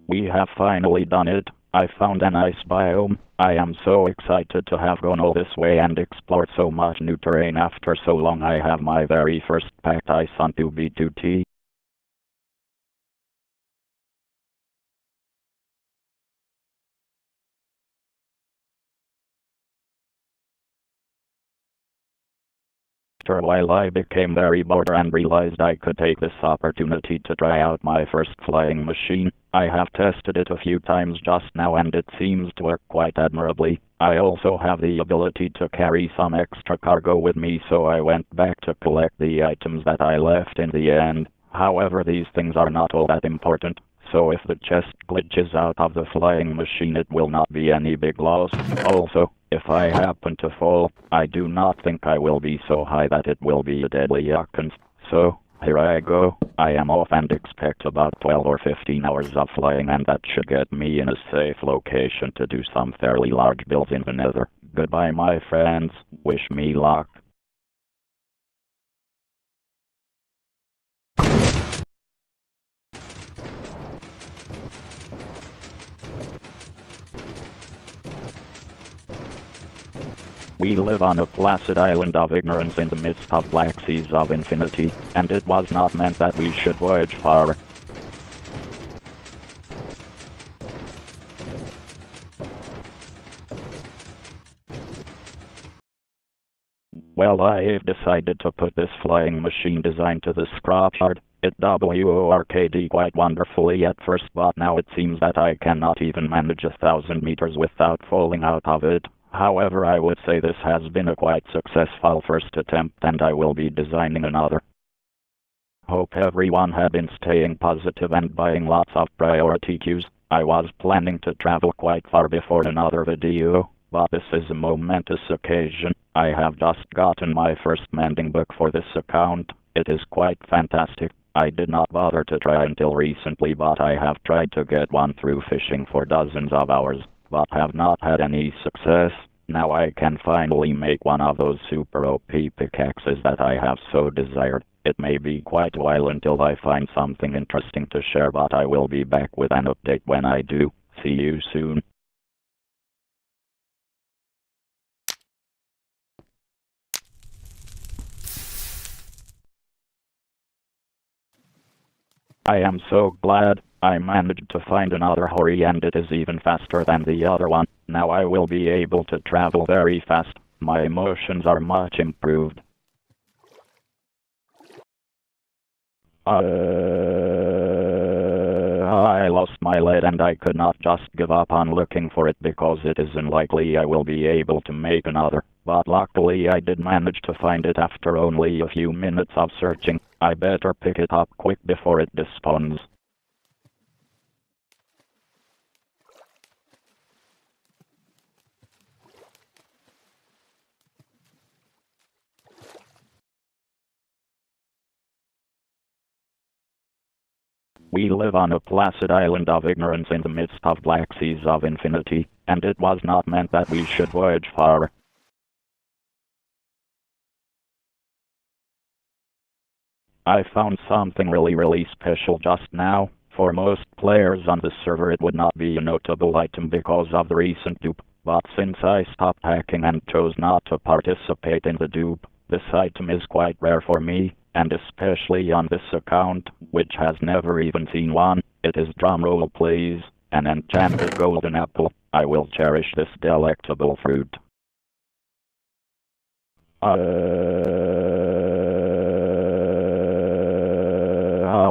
We have finally done it. I found an ice biome. I am so excited to have gone all this way and explored so much new terrain after so long. I have my very first packed ice on 2B2T. After a while I became very bored and realized I could take this opportunity to try out my first flying machine. I have tested it a few times just now and it seems to work quite admirably. I also have the ability to carry some extra cargo with me, so I went back to collect the items that I left in the end. However, these things are not all that important, so if the chest glitches out of the flying machine it will not be any big loss. Also, if I happen to fall, I do not think I will be so high that it will be a deadly occurrence. So, here I go. I am off and expect about 12 or 15 hours of flying, and that should get me in a safe location to do some fairly large builds in the nether. Goodbye my friends, wish me luck. We live on a placid island of ignorance in the midst of black seas of infinity, and it was not meant that we should voyage far. Well, I've decided to put this flying machine design to the scrapyard. It worked quite wonderfully at first, but now it seems that I cannot even manage 1,000 meters without falling out of it. However, I would say this has been a quite successful first attempt, and I will be designing another. Hope everyone had been staying positive and buying lots of priority queues. I was planning to travel quite far before another video, but this is a momentous occasion. I have just gotten my first mending book for this account. It is quite fantastic. I did not bother to try until recently, but I have tried to get one through fishing for dozens of hours, but have not had any success. Now I can finally make one of those super OP pickaxes that I have so desired. It may be quite a while until I find something interesting to share, but I will be back with an update when I do. See you soon. I am so glad I managed to find another hori, and it is even faster than the other one. Now I will be able to travel very fast. My motions are much improved. I lost my lead and I could not just give up on looking for it because it is unlikely I will be able to make another. But luckily I did manage to find it after only a few minutes of searching. I better pick it up quick before it despawns. We live on a placid island of ignorance in the midst of black seas of infinity, and it was not meant that we should voyage far. I found something really special just now. For most players on the server it would not be a notable item because of the recent dupe, but since I stopped hacking and chose not to participate in the dupe, this item is quite rare for me, and especially on this account, which has never even seen one. It is, drumroll please, an enchanted golden apple. I will cherish this delectable fruit.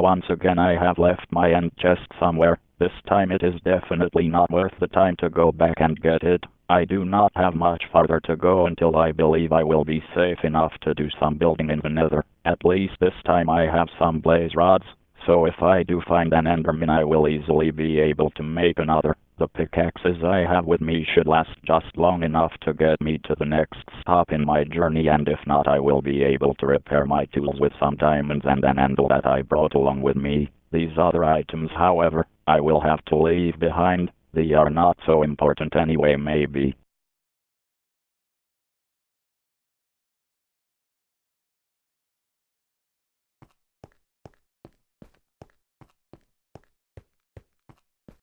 Once again I have left my end chest somewhere. This time it is definitely not worth the time to go back and get it. I do not have much farther to go until I believe I will be safe enough to do some building in the nether. At least this time I have some blaze rods, so if I do find an enderman I will easily be able to make another. The pickaxes I have with me should last just long enough to get me to the next stop in my journey, and if not I will be able to repair my tools with some diamonds and an anvil that I brought along with me. These other items, however, I will have to leave behind. They are not so important anyway, maybe.